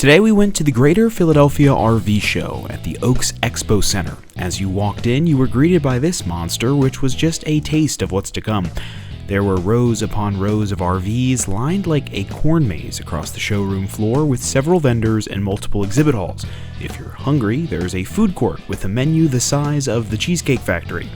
Today we went to the Greater Philadelphia RV Show at the Oaks Expo Center. As you walked in, you were greeted by this monster, which was just a taste of what's to come. There were rows upon rows of RVs lined like a corn maze across the showroom floor with several vendors and multiple exhibit halls. If you're hungry, there's a food court with a menu the size of the Cheesecake Factory.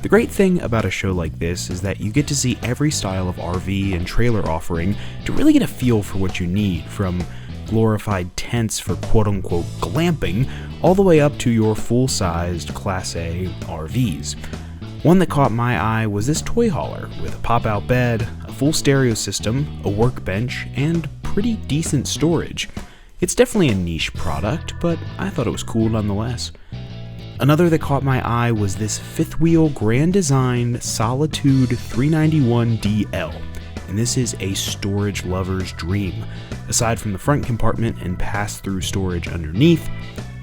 The great thing about a show like this is that you get to see every style of RV and trailer offering to really get a feel for what you need, from glorified tents for quote-unquote glamping all the way up to your full-sized Class A RVs. One that caught my eye was this toy hauler with a pop-out bed, a full stereo system, a workbench, and pretty decent storage. It's definitely a niche product, but I thought it was cool nonetheless. Another that caught my eye was this fifth-wheel Grand Design Solitude 391DL, and this is a storage lover's dream. Aside from the front compartment and pass-through storage underneath,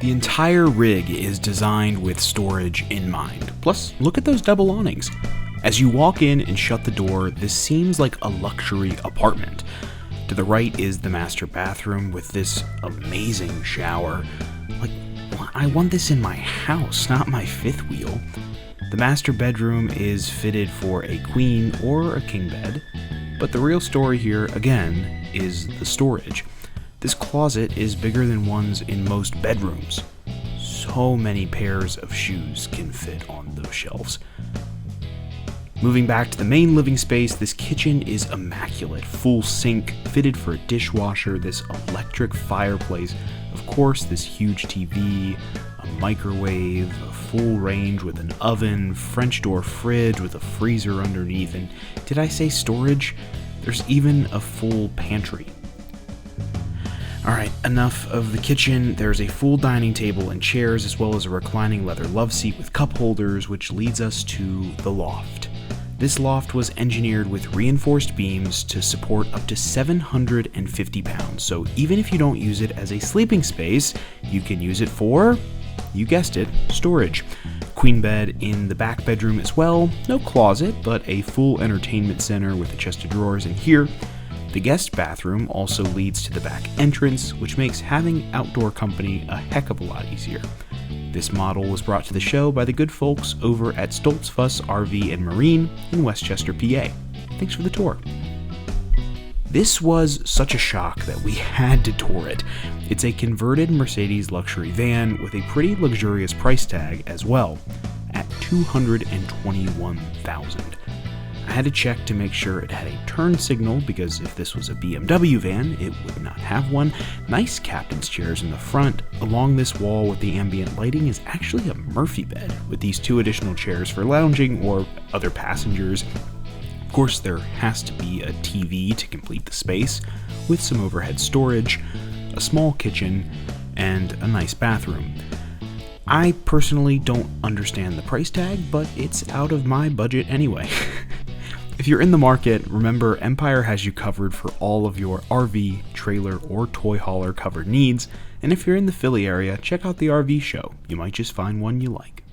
the entire rig is designed with storage in mind. Plus, look at those double awnings. As you walk in and shut the door, this seems like a luxury apartment. To the right is the master bathroom with this amazing shower. I want this in my house, not my fifth wheel. The master bedroom is fitted for a queen or a king bed, but the real story here, again, is the storage. This closet is bigger than ones in most bedrooms. So many pairs of shoes can fit on those shelves. Moving back to the main living space, this kitchen is immaculate. Full sink, fitted for a dishwasher, this electric fireplace, of course this huge TV, a microwave, a full range with an oven, French door fridge with a freezer underneath, and did I say storage? There's even a full pantry. Alright, enough of the kitchen. There's a full dining table and chairs, as well as a reclining leather love seat with cup holders, which leads us to the loft. This loft was engineered with reinforced beams to support up to 750 pounds, so even if you don't use it as a sleeping space, you can use it for, you guessed it, storage. Queen bed in the back bedroom as well, no closet, but a full entertainment center with a chest of drawers in here. The guest bathroom also leads to the back entrance, which makes having outdoor company a heck of a lot easier. This model was brought to the show by the good folks over at Stoltz Fuss RV and Marine in Westchester, PA. Thanks for the tour. This was such a shock that we had to tour it. It's a converted Mercedes luxury van with a pretty luxurious price tag as well, at $221,000. I had to check to make sure it had a turn signal, because if this was a BMW van, it would not have one. Nice captain's chairs in the front. Along this wall with the ambient lighting is actually a Murphy bed, with these two additional chairs for lounging or other passengers. Of course, there has to be a TV to complete the space, with some overhead storage, a small kitchen, and a nice bathroom. I personally don't understand the price tag, but it's out of my budget anyway. If you're in the market, remember Empire has you covered for all of your RV, trailer, or toy hauler covered needs, and if you're in the Philly area, check out the RV show. You might just find one you like.